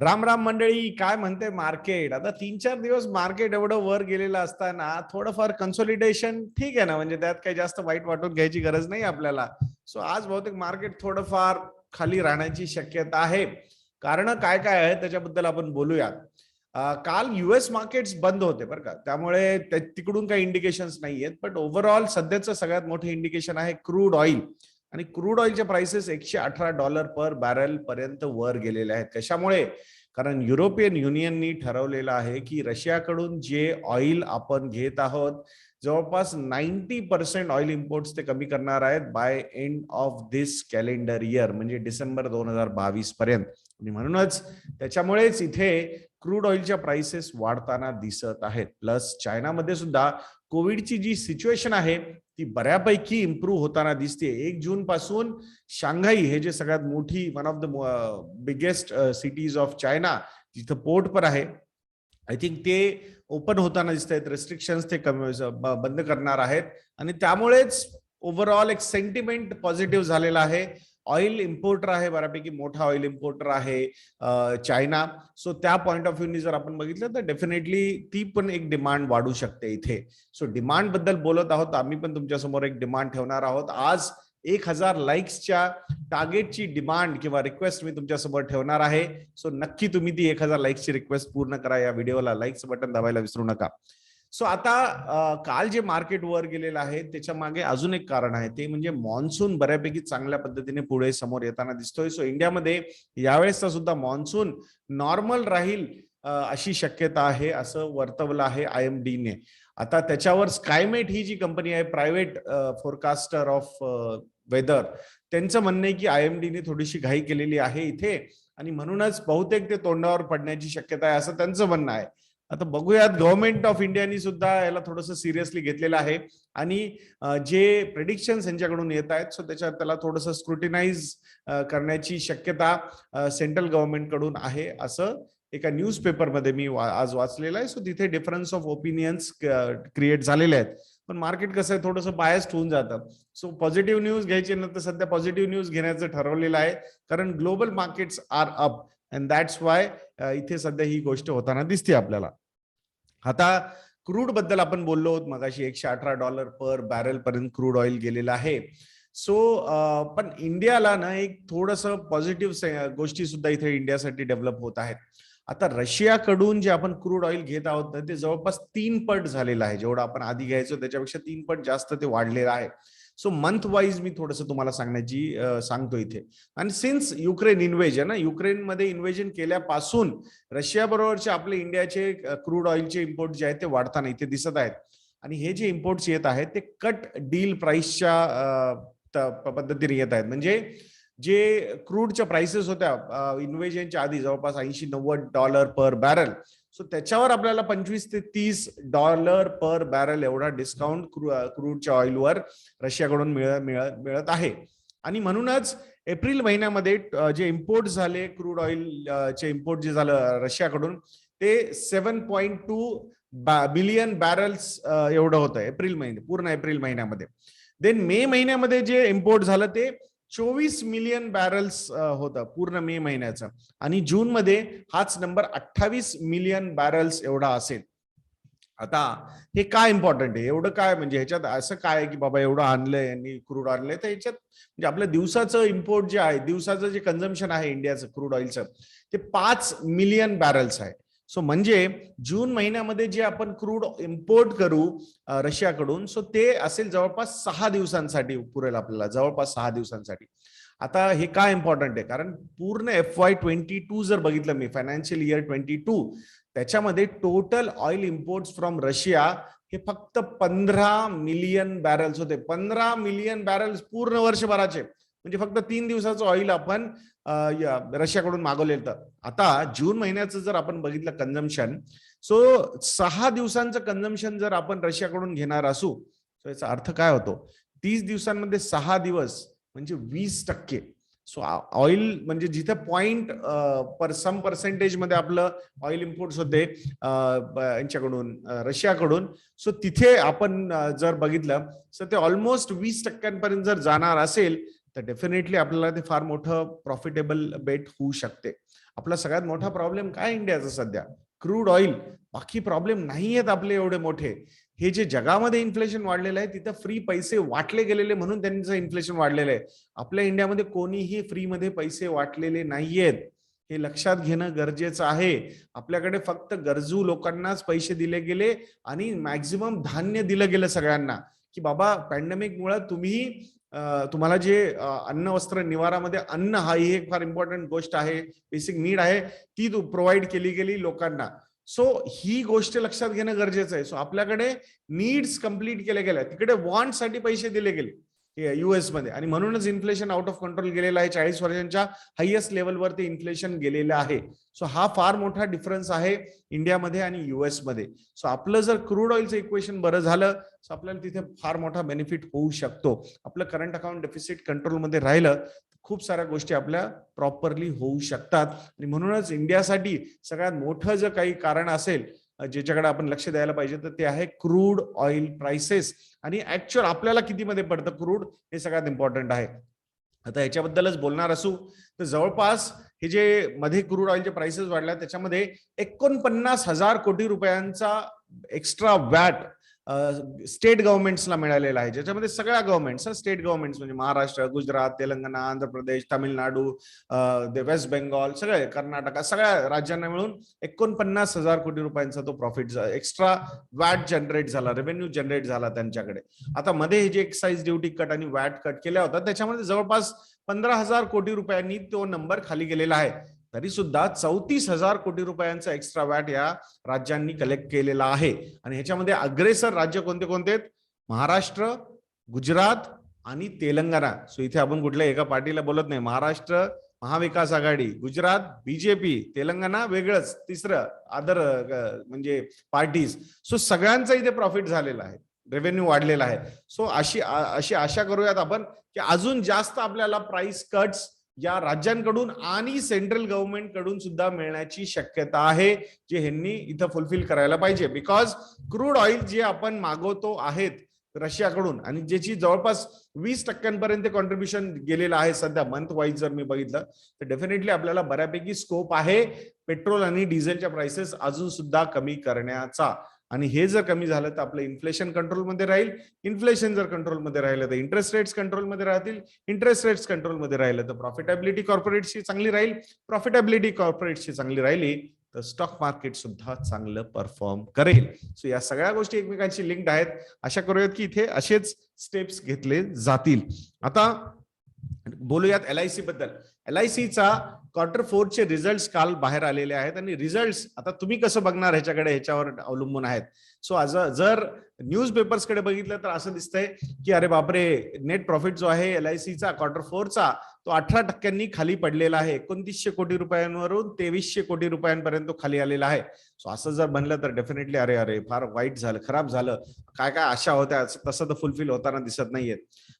राम राम मंडळी, काय म्हणते मार्केट? आता 3-4 दिवस मार्केट एवढं वर गेलेलं असताना थोडंफार कन्सोलिडेशन ठीक आहे ना, म्हणजे त्यात काही जास्त वाईट वाटून घ्यायची गरज नाही आपल्याला. सो आज बहुतेक मार्केट थोडंफार खाली राहण्याची शक्यता आहे. कारण काय काय आहे त्याच्याबद्दल आपण बोलूयात. काल युएस मार्केट्स बंद होते बरं का, त्यामुळे तिकडून काही इंडिकेशन्स नाही आहेत. बट ओव्हरऑल सध्याचं सगळ्यात मोठं इंडिकेशन आहे क्रूड ऑइल. आणि क्रूड ऑइलचे प्राइसेस $118 पर बॅरल पर्यंत वर गेलेले आहेत. कशामुळे? कारण युरोपियन युनियननी ठरवलेलं आहे की रशियाकडून जे ऑइल आपण घेत आहोत, जवळपास 90% ऑइल इम्पोर्ट्स ते कमी करणार आहेत by end of this calendar year, म्हणजे डिसेंबर 2022 पर्यंत. आणि म्हणूनच त्याच्यामुळेच इथे क्रूड ऑइलच्या प्राइसेस वाढताना दिसत आहेत. प्लस चायनामध्ये सुद्धा कोविडची जी सिच्युएशन आहे ती बऱ्यापैकी इम्प्रूव्ह होताना दिसते. 1 जून पासून शांघाई हे जे सगळ्यात मोठी one of the biggest cities of China, जिथं पोर्ट पण आहे, आय थिंक ते ओपन होताना दिसत आहेत. रेस्ट्रिक्शन्स ते बंद करणार आहेत आणि त्यामुळेच ओव्हरऑल एक सेंटिमेंट पॉझिटिव्ह झालेला आहे. ऑइल इम्पोर्टर आहे, बऱ्यापैकी मोठा ऑइल इम्पोर्टर आहे चायना. सो त्या पॉइंट ऑफ व्ह्यूनी जर आपण बघितलं तर डेफिनेटली ती पण एक डिमांड वाढू शकते इथे. सो डिमांड बद्दल बोलत आहोत, आम्ही पण तुमच्या समोर एक डिमांड ठेवणार आहोत. आज 1000 लाईक्सच्या टार्गेटची डिमांड किंवा रिक्वेस्ट मी तुमच्या समोर ठेवणार आहे. सो नक्की तुम्ही ती 1000 लाईक्सची रिक्वेस्ट पूर्ण करा. या व्हिडिओला लाईक्स बटन दाबायला विसरू नका. सो आता काल जे मार्केट वर गेलेलं आहे त्याच्या मागे अजून एक कारण आहे, ते म्हणजे मान्सून बऱ्यापैकी चांगल्या पद्धतीने पुढे समोर येताना दिसतोय. सो इंडियामध्ये यावेळेसचा सुद्धा मान्सून नॉर्मल राहील अशी शक्यता आहे, असं वर्तवलं आहे IMD ने. आता त्याच्यावर स्कायमेट ही जी कंपनी आहे, प्रायव्हेट फोरकास्टर ऑफ वेदर, त्यांचं म्हणणं आहे की IMD ने थोडीशी घाई केलेली आहे इथे आणि म्हणूनच बहुतेक ते तोंडावर पडण्याची शक्यता आहे, असं त्यांचं म्हणणं आहे. आता बघूयात, गव्हर्नमेंट ऑफ इंडियानी सुद्धा याला थोडंसं सिरियसली घेतलेलं आहे आणि जे प्रेडिक्शन्स यांच्याकडून येत आहेत सो त्याला थोडंसं स्क्रुटिनाइज करण्याची शक्यता सेंट्रल गव्हर्नमेंटकडून आहे, असं एका न्यूजपेपरमध्ये मी आज वाचलेलं आहे. सो तिथे डिफरन्स ऑफ ओपिनियन्स क्रिएट झालेले आहेत. पण मार्केट कसं आहे, थोडंसं बायस्ड होऊन जातं. सो पॉझिटिव्ह न्यूज घ्यायची ना, तर सध्या पॉझिटिव्ह न्यूज घेण्याचं ठरवलेलं आहे, कारण global markets are up and that's why इथे सध्या ही गोष्ट होताना दिसते आपल्याला. आता क्रूड बद्दल आपण बोललो आहोत मगाशी, $118 पर बॅरल पर्यंत क्रूड ऑइल गेलेलं आहे. सो पण इंडियाला ना एक थोडंसं पॉझिटिव्ह गोष्टी सुद्धा इथे इंडियासाठी डेव्हलप होत आहेत. आता रशियाकडून जे आपण क्रूड ऑइल घेत आहोत ना, ते जवळपास 3 पट झालेलं आहे. जेवढं आपण आधी घ्यायचो त्याच्यापेक्षा 3 पट जास्त ते वाढलेलं आहे. सो मंथ वाईज मी थोडंसं तुम्हाला सांगतो इथे. आणि सिन्स युक्रेन इन्व्हेजन ना, युक्रेनमध्ये इन्व्हेजन केल्यापासून रशिया बरोबरचे आपले इंडियाचे क्रूड ऑइलचे इम्पोर्ट जे आहेत ते वाढताना इथे दिसत आहेत. आणि हे जे इम्पोर्ट्स येत आहेत ते कट डील प्राइसच्या पद्धतीने येत आहेत. म्हणजे जे क्रूडच्या प्राइसेस होत्या इन्व्हेजनच्या आधी जवळपास $80-90 पर बॅरल, सो त्याच्यावर आपल्याला $25 ते $30 पर बॅरल एवढा डिस्काउंट क्रूडच्या ऑइलवर रशियाकडून मिळत आहे. आणि म्हणूनच एप्रिल महिन्यामध्ये जे इम्पोर्ट झाले क्रूड ऑइलचे इम्पोर्ट जे झालं रशियाकडून, ते 7.2 बिलियन बॅरल्स एवढं होतं पूर्ण एप्रिल महिन्यामध्ये. देन मे महिन्यामध्ये जे इम्पोर्ट झालं ते 24 मिलियन बॅरल्स होतं पूर्ण मे महिन्याचं. आणि जून मध्ये हाच नंबर 28 मिलियन बॅरल्स एवढा असेल. आता हे काय इम्पॉर्टंट आहे, एवढं काय म्हणजे ह्याच्यात असं काय की बाबा एवढं आणलंय यांनी क्रूड आणलंय, तर ह्याच्यात म्हणजे आपलं दिवसाचं इम्पोर्ट जे आहे, दिवसाचं जे कन्झम्पशन आहे इंडियाचं क्रूड ऑइलचं, ते 5 मिलियन बॅरल्स आहे. सो म्हणजे जून महिन्यामध्ये जे आपण क्रूड इम्पोर्ट करू रशियाकडून, सो ते असेल जवळपास 6 दिवसांसाठी पुरेल आपल्याला, जवळपास 6 दिवसांसाठी. आता हे काय इम्पॉर्टंट आहे, कारण पूर्ण FY22 जर बघितलं मी, फायनान्शियल इयर 22, त्याच्यामध्ये total oil imports from Russia हे फक्त 15 मिलियन बॅरल्स होते. 15 मिलियन बॅरल्स पूर्ण वर्षभराचे, म्हणजे फक्त 3 दिवसाचं ऑइल आपण रशियाकडून मागवलेलं. आता जून महिन्याचं जर आपण बघितलं कन्झम्पशन, सो 6 दिवसांचं कन्झम्पशन जर आपण रशियाकडून घेणार असू, तर याचा अर्थ काय होतो, 30 दिवसांमध्ये 6 दिवस म्हणजे 20%. सो ऑइल म्हणजे जिथे पॉइंट सम पर्सेंटेज मध्ये आपलं ऑइल इम्पोर्ट्स होते यांच्याकडून रशियाकडून, सो तिथे आपण जर बघितलं तर ते ऑलमोस्ट 20% जर जाणार असेल, तर डेफिनेटली आपल्याला ते फार मोठं प्रॉफिटेबल बेट होऊ शकते. आपला सगळ्यात मोठा प्रॉब्लेम काय इंडियाचा सध्या? Crude oil. बाकी प्रॉब्लेम नाही आहेत आपले एवढे मोठे. हे जे जगामध्ये इन्फ्लेशन वाढलेलं आहे तिथं फ्री पैसे वाटले गेलेले म्हणून त्यांचं इन्फ्लेशन वाढलेलं आहे. आपल्या इंडियामध्ये कोणीही फ्रीमध्ये पैसे वाटलेले नाहीयेत. हे लक्षात घेणं गरजेचं आहे. आपल्याकडे फक्त गरजू लोकांनाच पैसे दिले गेले आणि मॅक्झिमम धान्य दिलं गेलं सगळ्यांना, की बाबा पॅन्डेमिक मुळे तुम्हाला जे अन्न वस्त्र निवारामध्ये अन्न हा ही एक फार इम्पॉर्टंट गोष्ट आहे, बेसिक नीड आहे, ती प्रोव्हाइड केली गेली लोकांना. सो ही गोष्ट लक्षात घेणं गरजेचं आहे. सो आपल्याकडे नीड्स कंप्लीट केल्या गेल्या, तिकडे वॉन्ट साठी पैसे दिले गेले युएस मध्ये, आणि म्हणूनच इन्फ्लेशन आउट ऑफ कंट्रोल गेलेलं आहे. 40 वर्षांच्या हायएस्ट लेवलवर ते इन्फ्लेशन गेलेलं आहे. सो हा फार मोठा डिफरन्स आहे इंडियामध्ये आणि युएस मध्ये. सो आपलं जर क्रूड ऑइलचं इक्वेशन बरं झालं सो आपल्याला तिथे फार मोठा बेनिफिट होऊ शकतो. आपलं करंट अकाउंट डेफिसिट कंट्रोलमध्ये राहिलं खूप साऱ्या गोष्टी आपल्या प्रॉपरली होऊ शकतात. आणि म्हणूनच इंडियासाठी सगळ्यात मोठं जर काही कारण असेल ज्याच्याकडे आपण लक्ष द्यायला पाहिजे तर ते आहे क्रूड ऑइल प्राइसेस. आणि ऍक्च्युअल आपल्याला किती मध्ये पडतं क्रूड हे सगळ्यात इम्पॉर्टंट आहे. आता याच्याबद्दलच बोलणार असू तर जवळपास हे जे मध्ये क्रूड ऑइलचे प्राइसेस वाढल्या त्याच्यामध्ये 49,000 कोटी रुपयांचा एक्स्ट्रा वॅट स्टेट गव्हर्नमेंट्सला मिळालेला आहे, ज्याच्यामध्ये सगळ्या गव्हर्नमेंट्स, स्टेट गव्हर्नमेंट्स म्हणजे महाराष्ट्र, गुजरात, तेलंगणा, आंध्र प्रदेश, तामिळनाडू, वेस्ट बेंगॉल, सगळे कर्नाटक, सगळ्या राज्यांना मिळून 49,000 कोटी रुपयांचा तो प्रॉफिट एक्स्ट्रा वॅट जनरेट झाला, रेव्हेन्यू जनरेट झाला त्यांच्याकडे. आता मध्ये हे जे एक्साइज ड्युटी कट आणि वॅट कट केल्या होत्या त्याच्यामध्ये जवळपास 15,000 कोटी रुपयांनी तो नंबर खाली गेलेला आहे. तरी सुद्धा 34,000 कोटी रुपयांचा एक्स्ट्रा वॅट या राज्यांनी कलेक्ट केलेला आहे. आणि ह्याच्यामध्ये अग्रेसर राज्य कोणते कोणते आहेत? महाराष्ट्र, गुजरात आणि तेलंगणा. सो इथे आपण कुठल्या एका पार्टीला बोलत नाही. महाराष्ट्र महाविकास आघाडी, गुजरात बीजेपी, तेलंगणा वेगळंच, तिसरं अदर म्हणजे पार्टीज. सो सगळ्यांचा इथे प्रॉफिट झालेला आहे, रेव्हेन्यू वाढलेला आहे. सो अशी आशा करूयात आपण की अजून जास्त आपल्याला प्राइस कट्स या राज्यांकडून आणि सेंट्रल गव्हर्नमेंट कडून सुद्धा मिळण्याची शक्यता आहे, जे ह्यांनी इथं फुलफिल करायला पाहिजे. बिकॉज क्रूड ऑइल जे आपण मागवतो आहेत रशियाकडून आणि ज्याची जवळपास 20% कॉन्ट्रीब्युशन गेलेलं आहे सध्या मंथ वाईज जर मी बघितलं तर डेफिनेटली आपल्याला बऱ्यापैकी स्कोप आहे पेट्रोल आणि डिझेलच्या प्राइसेस अजून सुद्धा कमी करण्याचा. आणि हे जर कमी झालं तर आपलं इन्फ्लेशन कंट्रोलमध्ये राहील. इन्फ्लेशन जर कंट्रोलमध्ये राहिलं तर इंटरेस्ट रेट्स कंट्रोलमध्ये राहतील. इंटरेस्ट रेट्स कंट्रोलमध्ये राहिलं तर प्रॉफिटेबिलिटी कॉर्पोरेटची चांगली राहील. प्रॉफिटेबिलिटी कॉर्पोरेटची चांगली राहिली तर स्टॉक मार्केट सुद्धा चांगलं परफॉर्म करेल. सो या सगळ्या गोष्टी एकमेकांशी लिंक्ड आहेत. आशा करूयात की इथे असेच स्टेप्स घेतले जातील. आता बोलूयात LIC बद्दल. LICचा Q4 चे रिझल्ट काल बाहेर आलेले आहेत आणि रिझल्ट आता तुम्ही कसं बघणार ह्याच्यावर अवलंबून आहेत. सो आज जर न्यूज पेपर्स कडे बघितलं तर असं दिसतंय की अरे बापरे, नेट प्रॉफिट जो आहे LICचा Q4 चा तो 18% खाली पडलेला आहे. 2900 कोटी रुपयांवरून 2300 कोटी रुपयांपर्यंत खाली आलेला आहे. सो असं जर बनलं तर डेफिनेटली अरे अरे फार वाईट झालं, खराब झालं. काय काय आशा होत्या तसं तर फुलफिल होताना दिसत नाहीयेत.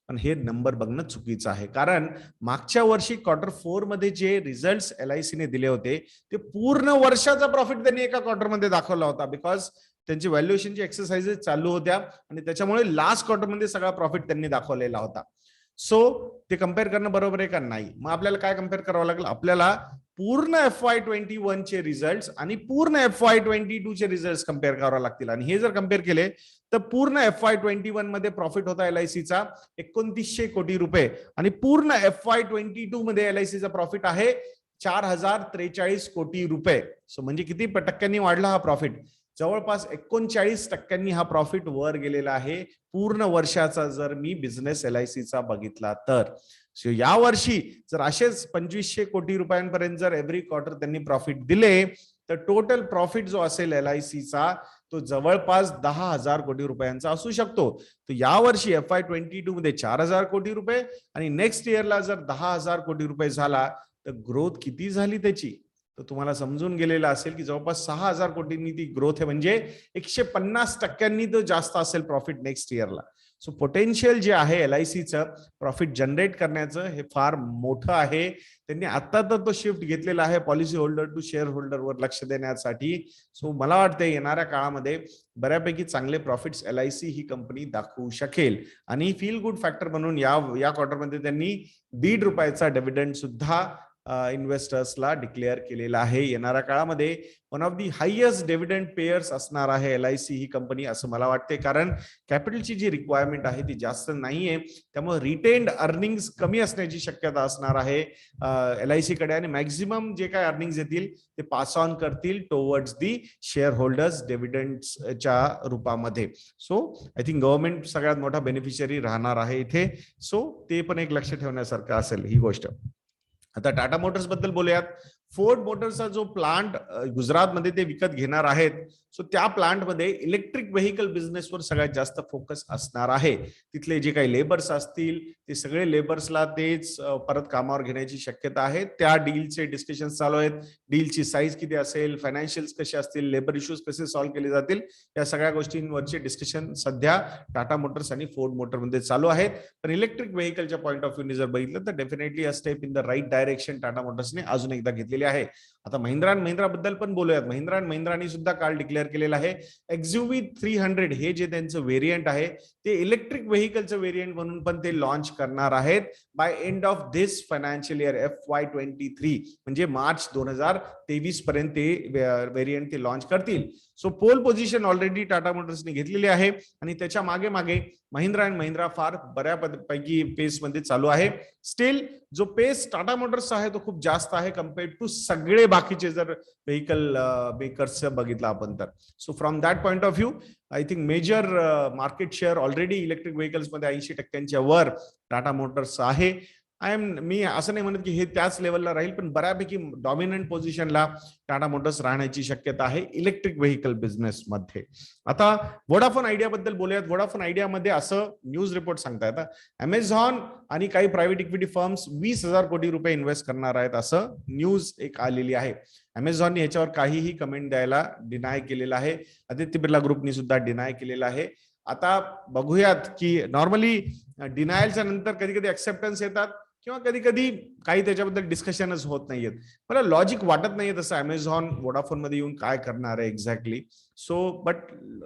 पण हे नंबर बघणं चुकीचं आहे, कारण मागच्या वर्षी Q4 मध्ये जे रिझल्ट्स LICने दिले होते ते पूर्ण वर्षाचा प्रॉफिट त्यांनी एका क्वार्टरमध्ये दाखवला होता. बिकॉज त्यांची व्हॅल्युएशनची एक्सरसाइजेस चालू होत्या आणि त्याच्यामुळे लास्ट क्वार्टरमध्ये सगळा प्रॉफिट त्यांनी दाखवलेला होता. सो ते कम्पेअर करणं बरोबर आहे का? नाही. मग आपल्याला काय कम्पेअर करावं लागेल? आपल्याला पूर्ण FY21 चे रिझल्ट आणि पूर्ण FY22 चे रिझल्ट कम्पेअर करावे लागतील. आणि हे जर कम्पेअर केले तर पूर्ण FY21 मध्ये प्रॉफिट होता LICचा 2900 कोटी रुपये आणि पूर्ण FY22 मध्ये LICचा प्रॉफिट आहे 4043 कोटी रुपये. सो म्हणजे किती टक्क्यांनी वाढला हा प्रॉफिट? जवळपास 39% हा प्रॉफिट वर गेलेला आहे पूर्ण वर्षाचा जर मी बिझनेस LICचा बघितला तर. सो या वर्षी जर असेच 2500 कोटी रुपयांपर्यंत जर एव्हरी क्वार्टर त्यांनी प्रॉफिट दिले तर टोटल प्रॉफिट जो असेल LICचा तो जवळपास 10,000 कोटी रुपयांचा असू शकतो. तर यावर्षी FY22 मध्ये 4,000 कोटी रुपये आणि नेक्स्ट इयरला जर 10,000 कोटी रुपये झाला तर ग्रोथ किती झाली त्याची तर तुम्हाला समजून गेलेलं असेल की जवळपास 6,000 कोटींनी ती ग्रोथ आहे. म्हणजे 150% तो जास्त असेल प्रॉफिट नेक्स्ट इयरला. सो पोटेन्शियल जे आहे LICचं प्रॉफिट जनरेट करण्याचं हे फार मोठं आहे. त्यांनी आता तर तो शिफ्ट घेतलेला आहे पॉलिसी होल्डर टू शेअर होल्डरवर लक्ष देण्यासाठी. सो मला वाटते येणाऱ्या काळामध्ये बऱ्यापैकी चांगले प्रॉफिट्स LIC ही कंपनी दाखवू शकेल. आणि फील गुड फॅक्टर म्हणून या क्वार्टरमध्ये त्यांनी ₹1.5 डिव्हिडंड सुद्धा इन्व्हेस्टर्सला डिक्लेअर केलेला आहे. येणाऱ्या काळामध्ये one of the highest dividend pairs असणार आहे LIC ही कंपनी, असं मला वाटते. कारण कॅपिटलची जी रिक्वायरमेंट आहे ती जास्त नाहीये, त्यामुळे रिटेन्ड अर्निंग्स कमी असण्याची शक्यता असणार आहे LIC कडे. आणि मॅक्झिमम जे काय अर्निंग्स येतील ते पास ऑन करतील टुवर्ड्स दी शेअर होल्डर्स डिव्हिडंडच्या रूपामध्ये. सो आय थिंक गव्हर्नमेंट सगळ्यात मोठा बेनिफिशियरी राहणार आहे इथे. सो ते पण एक लक्ष ठेवण्यासारखं असेल ही गोष्ट. आता टाटा मोटर्स बद्दल बोलूयात. फोर्ड मोटर्सचा जो प्लांट गुजरातमध्ये ते विकत घेणार आहेत, सो त्या प्लांटमध्ये इलेक्ट्रिक व्हेकल बिझनेसवर सगळ्यात जास्त फोकस असणार आहे. तिथले जे काही लेबर्स असतील ते सगळे लेबर्सला तेच परत कामावर घेण्याची शक्यता आहे. त्या डीलचे डिस्कशन चालू आहेत. डीलची साईज किती असेल, फायनान्शियल्स कसे असतील, लेबर इश्यूज कसे सॉल्व्ह केले जातील, या सगळ्या गोष्टींवरचे डिस्कशन सध्या टाटा मोटर्स आणि फोर्ड मोटरमध्ये चालू आहेत. पण इलेक्ट्रिक व्हेकलच्या पॉईंट ऑफ व्ह्यूने जर बघितलं तर definitely a step in the right direction Tata मोटर्सने अजून एकदा घेतलेली आहे. आता महिंद्रा अँड महिंद्रा बद्दल पण बोलूयात. महिंद्रा अँड महिंद्रानी सुद्धा काल डिक्लेअर केलेलं आहे XUV 300 हे जे त्यांचं व्हेरियंट आहे ते इलेक्ट्रिक व्हेकलचं व्हेरियंट म्हणून पण ते लॉन्च करणार आहेत by end of this financial year FY23, म्हणजे मार्च 2023 पर्यंत ते व्हेरियंट ते लॉन्च करतील. So pole position already Tata मोटर्सने घेतलेली आहे आणि त्याच्या मागे मागे महिंद्रा अँड महिंद्रा फार बऱ्यापैकी पेस मध्ये चालू आहे. स्टील जो पेस टाटा मोटर्सचा आहे तो खूप जास्त आहे कम्पेअर्ड टू सगळे बाकीचे जर व्हेकल मेकर्स बघितलं आपण तर. So from that point of view I think major market share already electric vehicles मध्ये 80% वर टाटा मोटर्स आहे. मी असं नाही म्हणत की हे त्याच लेवलला राहील, पण बऱ्यापैकी डॉमिनंट पोझिशनला टाटा मोटर्स राहण्याची शक्यता आहे इलेक्ट्रिक व्हेकल बिझनेस मध्ये. आता वोडाफोन आयडिया बद्दल बोलूयात. वोडाफोन आयडिया मध्ये असं न्यूज रिपोर्ट सांगतायत अमेझॉन आणि काही प्रायव्हेट इक्विटी फर्म्स 20,000 कोटी रुपये इन्व्हेस्ट करणार आहेत असं न्यूज एक आलेली आहे. अमेझॉनने याच्यावर काहीही कमेंट द्यायला डिनाय केलेला आहे. आदित्य बिर्ला ग्रुपनी सुद्धा डिनाय केलेला आहे. आता बघूयात की नॉर्मली डिनायलच्या नंतर कधी कधी एक्सेप्टन्स येतात किंवा कधी कधी काही त्याच्याबद्दल डिस्कशनच होत नाहीयेत. मला लॉजिक वाटत नाहीये तसं अमेझॉन वोडाफोन मध्ये येऊन काय करणार आहे exactly. So but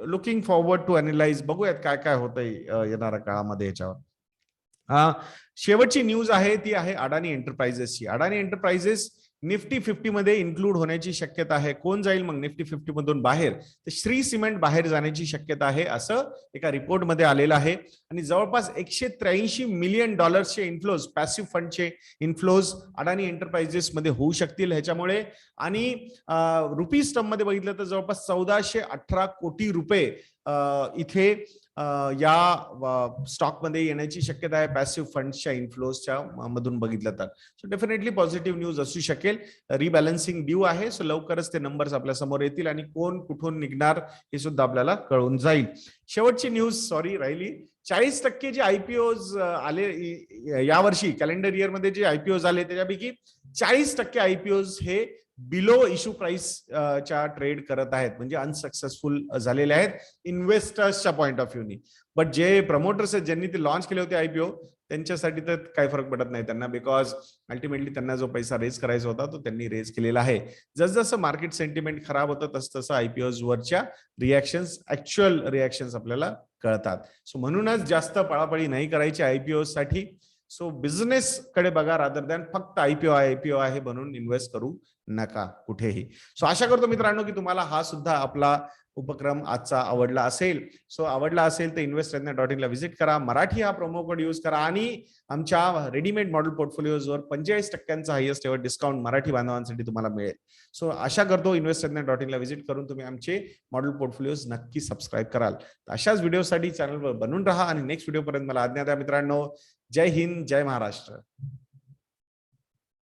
looking forward to analyse, बघूयात काय काय होतंय येणाऱ्या काळामध्ये याच्यावर. शेवटची न्यूज आहे ती आहे अडानी एंटरप्राइजेसची. अडानी एंटरप्राइजेस निफ्टी 50 मध्ये इन्क्लूड होण्याची शक्यता आहे. कोण जाईल मग निफ्टी 50 मधून बाहेर? तर श्री सिमेंट बाहेर जाण्याची शक्यता आहे असं एका रिपोर्ट मध्ये आलेलं आहे. आणि जवळपास $183 मिलियन इन्फ्लोज, पॅसिव्ह फंडचे इन्फ्लोज अडानी एंटरप्राइजेस मध्ये होऊ शकतील ह्याच्यामुळे. आणि रुपीज टर्म मध्ये बघितलं तर जवळपास 1418 कोटी रुपये इथे या स्टॉक मध्ये येण्याची शक्यता आहे पॅसिव्ह फंड्सच्या इन्फ्लोजच्या मधून बघितलं तर. सो डेफिनेटली पॉझिटिव्ह न्यूज असू शकेल. रिबॅलन्सिंग ड्यू आहे, सो लवकरच ते नंबर्स आपल्या समोर येतील आणि कोण कुठून निघणार हे सुद्धा आपल्याला कळून जाईल. शेवटची न्यूज राहिली 40% जे IPOs आले यावर्षी कॅलेंडर इयर मध्ये जे IPOs आले त्याच्यापैकी 40% IPOs हे बिलो इश्यू प्राइस च्या ट्रेड करत आहेत, म्हणजे अनसक्सेसफुल झालेले आहेत इन्व्हेस्टर्सच्या पॉइंट ऑफ व्ह्यूनी. बट जे प्रमोटर्स आहेत ज्यांनी ते लॉन्च केले होते IPO त्यांच्यासाठी तर काही फरक पडत नाही त्यांना, बिकॉज अल्टिमेटली त्यांना जो पैसा रेज करायचा होता तो त्यांनी रेज केलेला आहे. जसजसं मार्केट सेंटिमेंट खराब होतं तसं IPOs वरच्या रिॲक्शन्स, ऍक्च्युअल रिॲक्शन्स आपल्याला कळतात. सो म्हणूनच जास्त पळापळी नाही करायची IPOs साठी. सो बिझनेस कडे बघा रादर दॅन फक्त IPO आहे म्हणून इन्व्हेस्ट करू नका कुठेही. सो आशा करतो मित्रांनो की तुम्हाला हा सुद्धा आपला उपक्रम आजचा आवडला असेल. सो आवडला असेल तर इन्व्हेस्टरज्ञ.in ला व्हिजिट करा, मराठी हा प्रोमो कोड यूज करा आणि आमच्या रेडीमेड मॉडेल पोर्टफोलिओजवर 45% हायेस्ट एव्हर डिस्काउंट मराठी बांधवांसाठी तुम्हाला मिळेल. सो आशा करतो इन्व्हेस्टरज्ञ.in ला व्हिजिट करून तुम्ही आमचे मॉडेल पोर्टफोलिओज नक्की सबस्क्राईब कराल. अशाच व्हिडिओसाठी चॅनलवर बनून राहा आणि नेक्स्ट व्हिडिओ पर्यंत मला आज्ञा द्या मित्रांनो. जय हिंद, जय महाराष्ट्र.